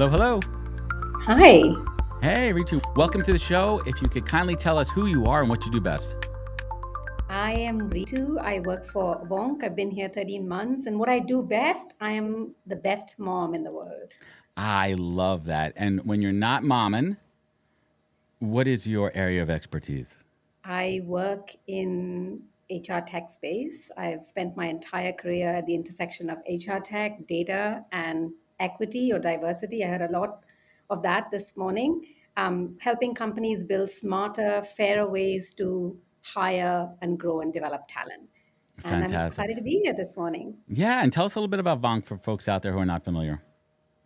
Hello, hello. Hi, Hey, Ritu. Welcome to the show. If you could kindly tell us who you are and what you do best. I am Ritu. I work for VONQ. I've been here 13 months. And what I do best, I am the best mom in the world. I love that. And when you're not momming, what is your area of expertise? I work in HR tech space. I've spent my entire career at the intersection of HR tech, data, and equity or diversity. I heard a lot of that this morning, helping companies build smarter, fairer ways to hire and grow and develop talent. And I'm Fantastic. excited to be here this morning. Yeah, and tell us a little bit about VONQ for folks out there who are not familiar.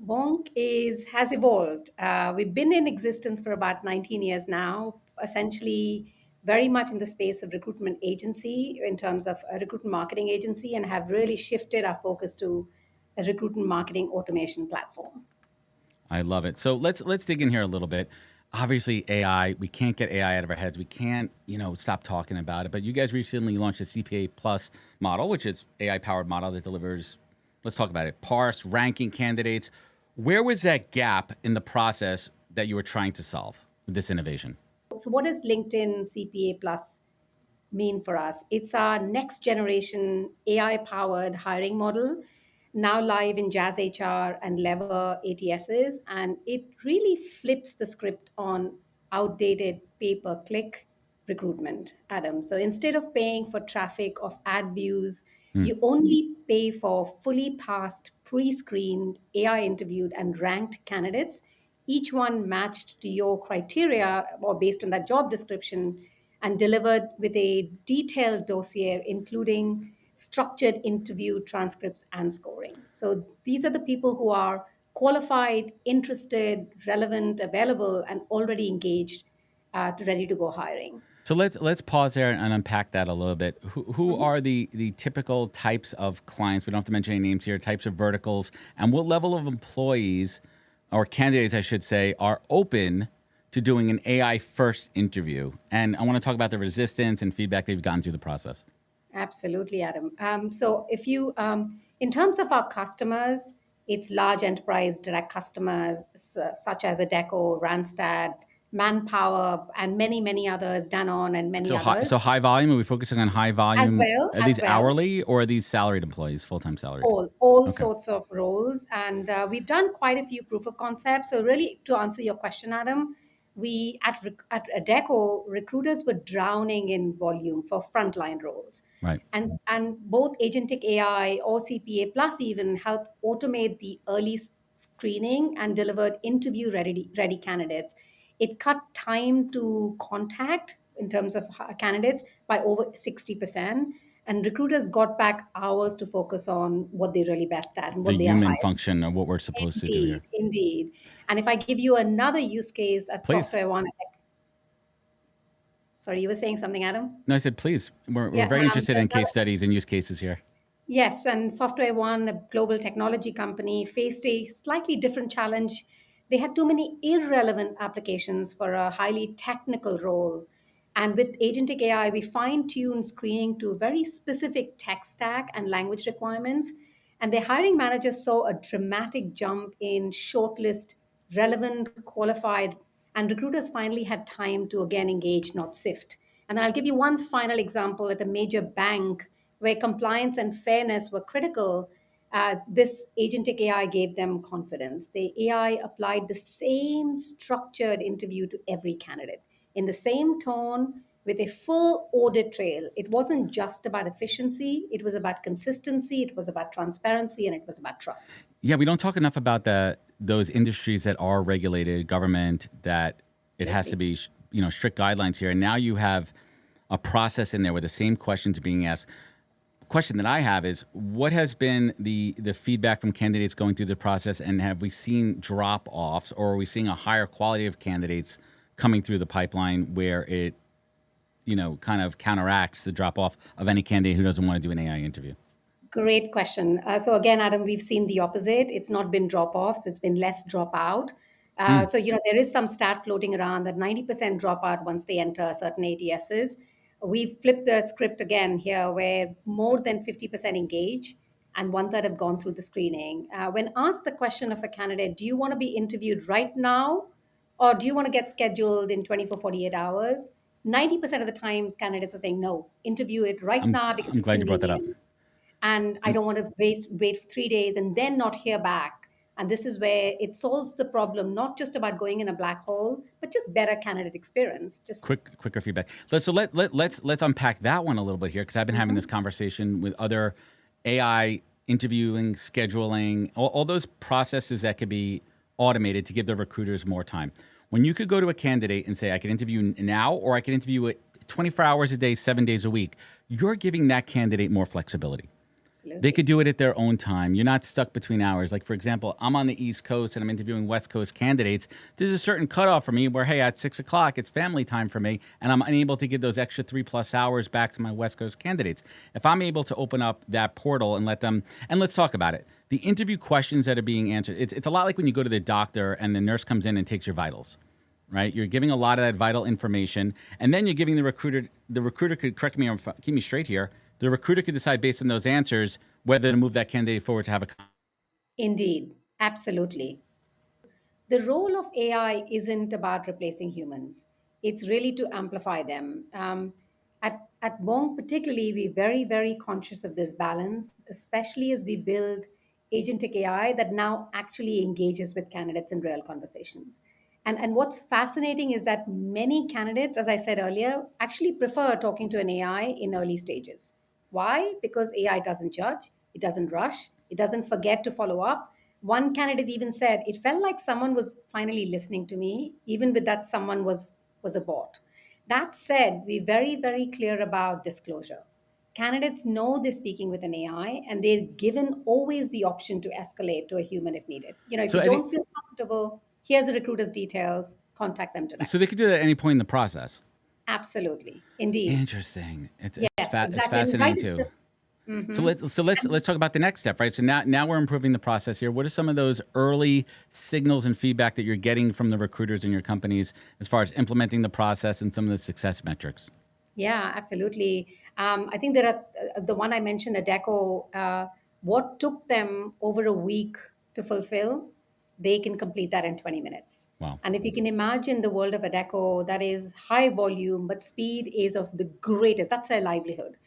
VONQ has evolved. We've been in existence for about 19 years now, essentially very much in the space of recruitment agency in terms of a recruitment marketing agency, and have really shifted our focus to a recruitment marketing automation platform. I love it. So let's dig in here a little bit. Obviously, AI, we can't get AI out of our heads. We can't, stop talking about it. But you guys recently launched a CPA Plus model, which is AI powered model that delivers, let's talk about it, parse, ranking candidates. Where was that gap in the process that you were trying to solve with this innovation? So, what does LinkedIn CPA Plus mean for us? It's our next generation AI powered hiring model, now live in Jazz HR and Lever ATSs. And it really flips the script on outdated pay per click recruitment, Adam. So instead of paying for traffic of ad views, you only pay for fully passed, pre screened, AI interviewed, and ranked candidates, each one matched to your criteria or based on that job description, and delivered with a detailed dossier, including structured interview transcripts and scoring. So these are the people who are qualified, interested, relevant, available, and already engaged to ready to go hiring. So let's pause there and unpack that a little bit. Who are the typical types of clients? We don't have to mention any names here. Types of verticals, and what level of employees or candidates, I should say, are open to doing an AI first interview? And I want to talk about the resistance and feedback they've gotten through the process. Absolutely, Adam. So, if you, in terms of our customers, it's large enterprise direct customers such as Adecco, Randstad, Manpower, and many, many others, Danone, and many So high, others so high volume. Are we focusing on high as volume? well. Are As these well, hourly or are these salaried employees, full time salaried? all Okay. sorts of roles, and we've done quite a few proof of concepts. So, really, to answer your question, Adam, we at Adecco recruiters were drowning in volume for frontline roles. Right. And both agentic AI or CPA Plus even helped automate the early screening and delivered interview ready candidates. It cut time to contact in terms of candidates by over 60%. And recruiters got back hours to focus on what they're really best at and The what they are human hired. function of what we're supposed to do Indeed, here. indeed. And if I give you another use case at Please. Software One, sorry, you were saying something, Adam? No, I said please. We're Yeah. very interested So in case studies and use cases here. yes, and Software One, a global technology company, faced a slightly different challenge. They had too many irrelevant applications for a highly technical role. And with agentic AI, we fine tune screening to very specific tech stack and language requirements. And the hiring managers saw a dramatic jump in shortlist, relevant, qualified, and recruiters finally had time to again engage, not sift. And I'll give you one final example at a major bank where compliance and fairness were critical. This agentic AI gave them confidence. The AI applied the same structured interview to every candidate in the same tone with a full audit trail. It wasn't just about efficiency, it was about consistency, it was about transparency, and it was about trust. Yeah, we don't talk enough about those industries that are regulated, government, that it has to Absolutely. be strict guidelines here. And now you have a process in there where the same questions are being asked. Question that I have is, what has been the feedback from candidates going through the process, and have we seen drop offs, or are we seeing a higher quality of candidates coming through the pipeline where it kind of counteracts the drop off of any candidate who doesn't want to do an AI interview? Great question. So again, Adam, we've seen the opposite. It's not been drop-offs; it's been less dropout. Hmm. So there is some stat floating around that 90% dropout once they enter certain ATSs. We've flipped the script again here, where more than 50% engage, and one third have gone through the screening. When asked the question of a candidate, do you want to be interviewed right now or do you want to get scheduled in 24, 48 hours? 90% of the times candidates are saying no, interview it right now because I'm it's glad you brought that up. convenient. And I don't want to wait for 3 days and then not hear back. And this is where it solves the problem, not just about going in a black hole, but just better candidate experience. Just Quicker feedback. Let's unpack that one a little bit here because I've been having this conversation with other AI interviewing, scheduling, all those processes that could be automated to give the recruiters more time. When you could go to a candidate and say, I can interview now or I can interview it 24 hours a day, 7 days a week, you're giving that candidate more flexibility. They absolutely. could do it at their own time. You're not stuck between hours. Like, for example, I'm on the East Coast and I'm interviewing West Coast candidates. There's a certain cutoff for me where, hey, at 6 o'clock, it's family time for me, and I'm unable to give those extra 3+ hours back to my West Coast candidates. If I'm able to open up that portal and let them, and let's talk about it. The interview questions that are being answered, it's a lot like when you go to the doctor and the nurse comes in and takes your vitals. Right, you're giving a lot of that vital information, and then you're giving the recruiter. The recruiter could correct me or keep me straight here. The recruiter could decide based on those answers whether to move that candidate forward to have a. Indeed, absolutely. The role of AI isn't about replacing humans. It's really to amplify them. At VONQ, particularly, we're very, very conscious of this balance, especially as we build agentic AI that now actually engages with candidates in real conversations. And what's fascinating is that many candidates, as I said earlier, actually prefer talking to an AI in early stages. Why? Because AI doesn't judge, it doesn't rush, it doesn't forget to follow up. One candidate even said it felt like someone was finally listening to me, even with that someone was a bot. That said, we're very, very clear about disclosure. Candidates know they're speaking with an AI and they're given always the option to escalate to a human if needed. If So you any, don't feel comfortable, here's the recruiter's details, contact them so directly. they could do that at any point in the process. Absolutely. Indeed. Interesting. Yes, It's exactly. And fascinating right at too. the, So Mhm. let's talk about the next step, right? So now we're improving the process here. What are some of those early signals and feedback that you're getting from the recruiters in your companies as far as implementing the process and some of the success metrics? Yeah, absolutely. I think there are the one I mentioned, Adecco. What took them over a week to fulfill, they can complete that in 20 minutes. Wow. And if you can imagine the world of Adecco, that is high volume, but speed is of the greatest. That's their livelihood.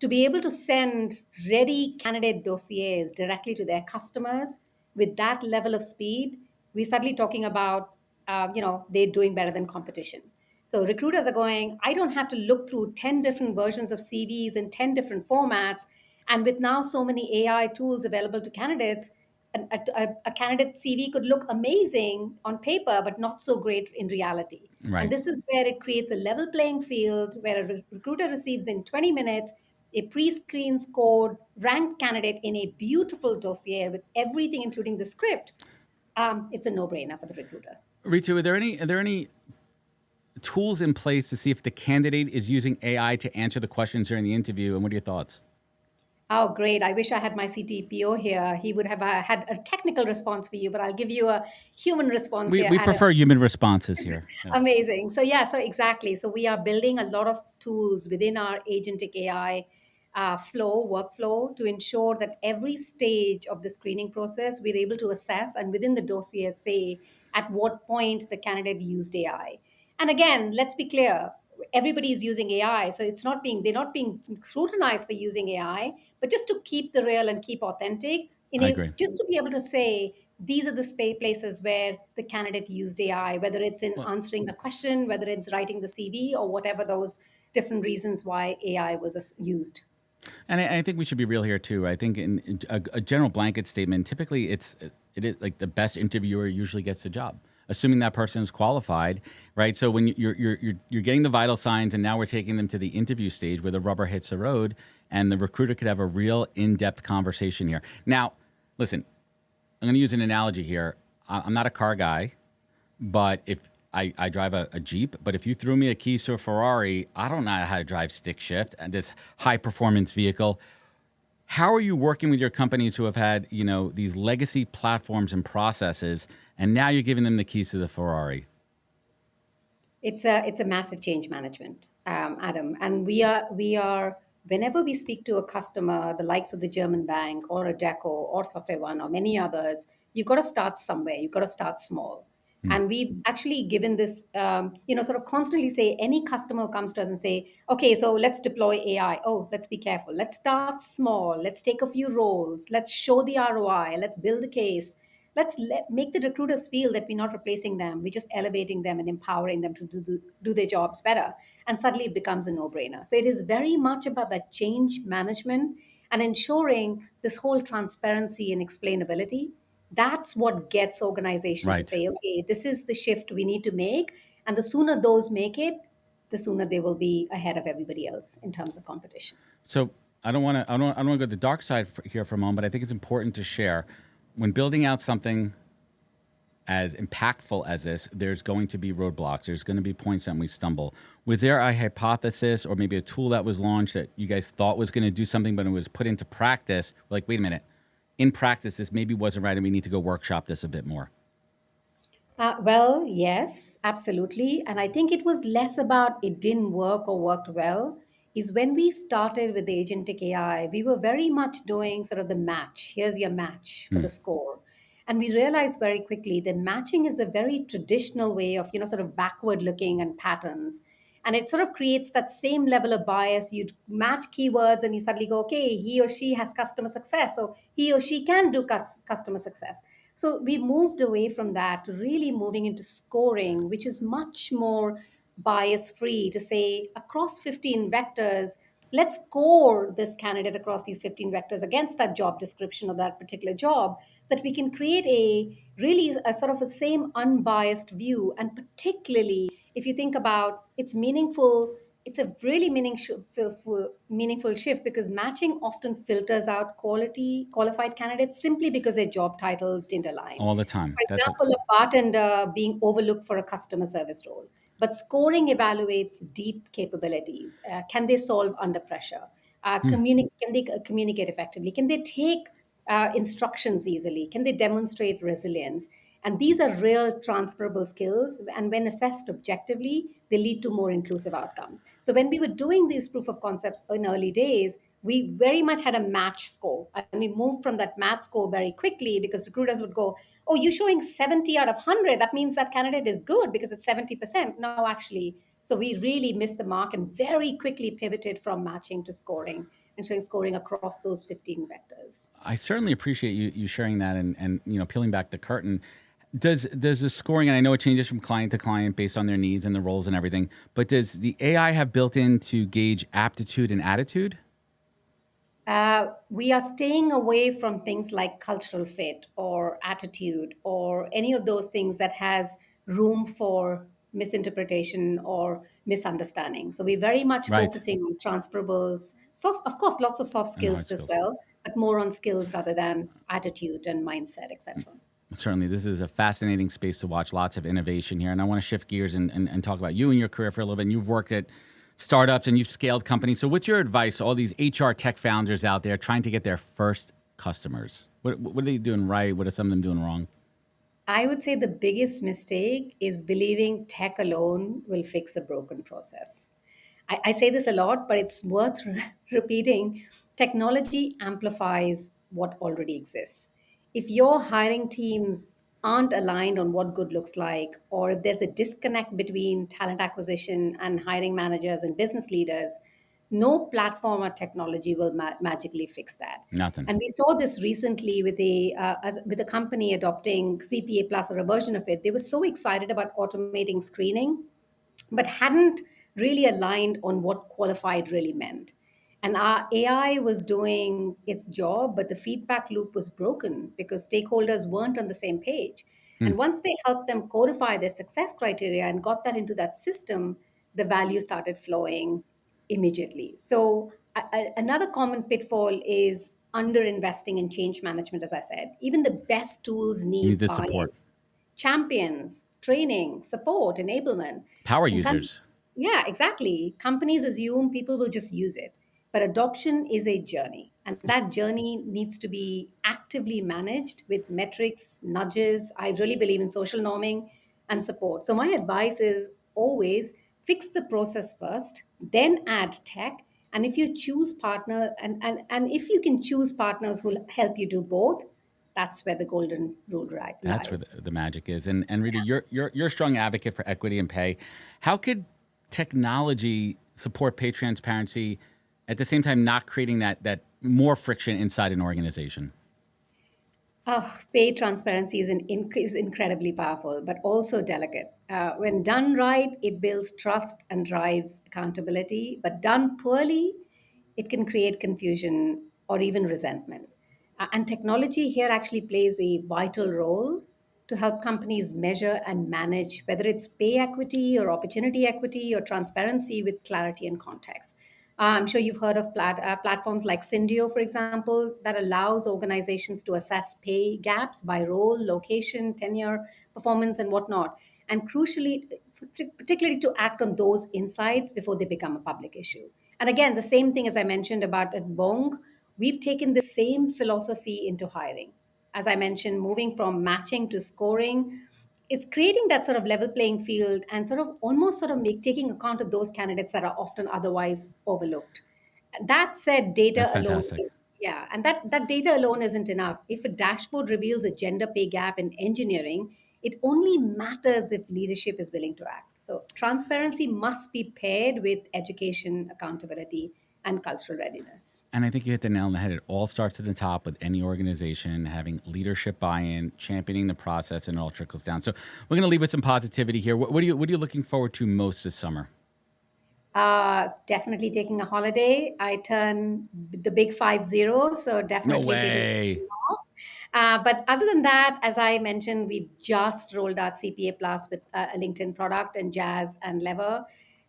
To be able to send ready candidate dossiers directly to their customers with that level of speed, we're suddenly talking about, they're doing better than competition. So recruiters are going, I don't have to look through 10 different versions of CVs in 10 different formats. And with now so many AI tools available to candidates, a candidate CV could look amazing on paper, but not so great in reality. And Right. this is where it creates a level playing field where a recruiter receives in 20 minutes a pre-screen scored ranked candidate in a beautiful dossier with everything, including the script. It's a no-brainer for the recruiter. Ritu, are there any tools in place to see if the candidate is using AI to answer the questions during the interview? And what are your thoughts? Oh, great. I wish I had my CTPO here. He would have had a technical response for you, but I'll give you a human response here, We Adam. prefer human responses here. Yes. Amazing. So yeah, so exactly. So we are building a lot of tools within our agentic AI workflow to ensure that every stage of the screening process, we're able to assess and within the dossier say at what point the candidate used AI. And again, let's be clear, everybody is using AI, so they're not being scrutinized for using AI, but just to keep the real and keep authentic, I agree. just to be able to say these are the places where the candidate used AI, whether it's in Well, answering a question, whether it's writing the CV, or whatever those different reasons why AI was used. and I think we should be real here too. I think in a general blanket statement, typically it is like the best interviewer usually gets the job, assuming that person is qualified, right? So when you're getting the vital signs, and now we're taking them to the interview stage where the rubber hits the road, and the recruiter could have a real in-depth conversation here. Now, listen, I'm going to use an analogy here. I'm not a car guy, but if I drive a Jeep, but if you threw me a keys to a Ferrari, I don't know how to drive stick shift and this high performance vehicle. How are you working with your companies who have had, these legacy platforms and processes, and now you're giving them the keys to the Ferrari? It's a massive change management, Adam, and we are whenever we speak to a customer, the likes of the German bank or a Deco or Software One or many others, you've got to start somewhere. You've got to start small. Hmm. And we've actually given this, sort of constantly say any customer who comes to us and say, okay, so let's deploy AI. Oh, let's be careful. Let's start small. Let's take a few roles. Let's show the ROI. Let's build the case. Make the recruiters feel that we're not replacing them. We're just elevating them and empowering them to do their jobs better. And suddenly it becomes a no brainer. So it is very much about that change management and ensuring this whole transparency and explainability. That's what gets organization to Right. say, okay, this is the shift we need to make. And the sooner those make it, the sooner they will be ahead of everybody else in terms of competition. So I don't want to go to the dark side here for a moment, but I think it's important to share when building out something as impactful as this, there's going to be roadblocks. There's going to be points that we stumble. Was there a hypothesis or maybe a tool that was launched that you guys thought was going to do something, but it was put into practice? Like, wait a minute, in practice, this maybe wasn't right, and we need to go workshop this a bit more. Well, yes, absolutely. And I think it was less about it didn't work or worked well. Is when we started with the agentic AI, we were very much doing sort of the match. Here's your match for the score. And we realized very quickly that matching is a very traditional way of, sort of backward looking and patterns. And it sort of creates that same level of bias. You'd match keywords and you suddenly go, okay, he or she has customer success. So he or she can do customer success. So we moved away from that to really moving into scoring, which is much more bias free to say across 15 vectors, let's score this candidate across these 15 vectors against that job description of that particular job so that we can create a really a sort of a same unbiased view. And particularly if you think about it's meaningful, it's a really meaningful shift because matching often filters out qualified candidates simply because their job titles didn't align. All the time. For That's a, example, a bartender being overlooked for a customer service role, but scoring evaluates deep capabilities. Can they solve under pressure? Can they communicate effectively? Can they take instructions easily? Can they demonstrate resilience? And these are real transferable skills. And when assessed objectively, they lead to more inclusive outcomes. So when we were doing these proof of concepts in early days, we very much had a match score. And we moved from that match score very quickly because recruiters would go, oh, you're showing 70 out of 100. That means that candidate is good because it's 70%. No, actually. So we really missed the mark and very quickly pivoted from matching to scoring and showing scoring across those 15 vectors. I certainly appreciate you sharing that and peeling back the curtain. Does the scoring, and I know it changes from client to client based on their needs and the roles and everything, but does the AI have built in to gauge aptitude and attitude? We are staying away from things like cultural fit or attitude or any of those things that has room for misinterpretation or misunderstanding. So we're very much Right. focusing on transferables, soft, of course, lots of soft And skills hard as skills. well, but more on skills rather than attitude and mindset, etc. Certainly, this is a fascinating space to watch. Lots of innovation here. And I want to shift gears and talk about you and your career for a little bit. And you've worked at startups and you've scaled companies. So, what's your advice to all these HR tech founders out there trying to get their first customers? What are they doing right? What are some of them doing wrong? I would say the biggest mistake is believing tech alone will fix a broken process. I say this a lot, but it's worth repeating. Technology amplifies what already exists. If your hiring teams aren't aligned on what good looks like, or if there's a disconnect between talent acquisition and hiring managers and business leaders, no platform or technology will magically fix that. Nothing. And we saw this recently with with a company adopting CPA Plus or a version of it. They were so excited about automating screening but hadn't really aligned on what qualified really meant. And our AI was doing its job, but the feedback loop was broken because stakeholders weren't on the same page. And once they helped them codify their success criteria and got that into that system, the value started flowing immediately. So, another common pitfall is underinvesting in change management, as I said. Even the best tools You need need the buy in, support. champions, training, support, enablement. Power And users. yeah, exactly. Companies assume people will just use it. But adoption is a journey. And that journey needs to be actively managed with metrics, nudges. I really believe in social norming and support. So, my advice is always fix the process first, then add tech, And if you choose partner and if you can choose partners who will help you do both, that's where the golden rule That's where lies. the magic is. And Rita, you're a strong advocate for equity and pay. How could technology support pay transparency at the same time not creating that more friction inside an organization? Oh, pay transparency is incredibly powerful, but also delicate. When done right, it builds trust and drives accountability. But done poorly, it can create confusion or even resentment. And technology here actually plays a vital role to help companies measure and manage whether it's pay equity or opportunity equity or transparency with clarity and context. I'm sure you've heard of platforms like Syndio, for example, that allows organizations to assess pay gaps by role, location, tenure, performance, and whatnot. And crucially, particularly to act on those insights before they become a public issue. And again, the same thing as I mentioned about at VONQ, we've taken the same philosophy into hiring. As I mentioned, moving from matching to scoring, it's creating that sort of level playing field and sort of almost sort of taking account of those candidates that are often otherwise overlooked. That said, data That's alone fantastic. is, yeah, and that data alone isn't enough. If a dashboard reveals a gender pay gap in engineering, it only matters if leadership is willing to act. So transparency must be paired with education, accountability, and cultural readiness. And I think you hit the nail on the head. It all starts at the top with any organization having leadership buy-in, championing the process, and it all trickles down. So we're going to leave with some positivity here. What are you looking forward to most this summer? Definitely taking a holiday. I turn the big 50, so No definitely taking way. something off. But other than that, as I mentioned, we've just rolled out CPA Plus with a LinkedIn product and Jazz and Lever.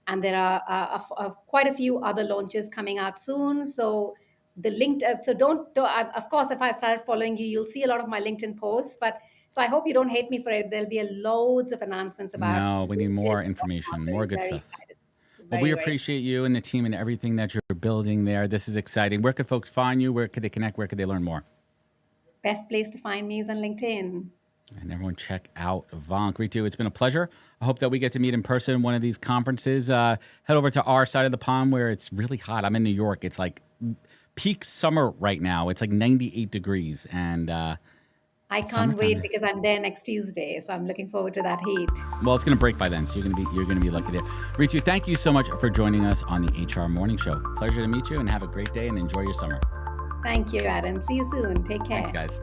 And there are quite a few other launches coming out soon. So the link, so of course, if I've started following you, you'll see a lot of my LinkedIn posts. But so I hope you don't hate me for it. There'll be loads of announcements about No, we need launches more and whatnot. information, So more I'm good very stuff. excited. Well, we Very, very. appreciate you and the team and everything that you're building there. This is exciting. Where could folks find you? Where could they connect? Where could they learn more? Best place to find me is on LinkedIn. And everyone check out VONQ. Ritu, it's been a pleasure. I hope that we get to meet in person at one of these conferences. Head over to our side of the pond where it's really hot. I'm in New York. It's like peak summer right now. It's like 98 degrees. And I it's can't wait summertime. because I'm there next Tuesday, so I'm looking forward to that heat. Well, it's going to break by then, so you're gonna be lucky there. Ritu, thank you so much for joining us on the HR Morning Show. Pleasure to meet you, and have a great day and enjoy your summer. Thank you, Adam. See you soon. Take care. Thanks, guys.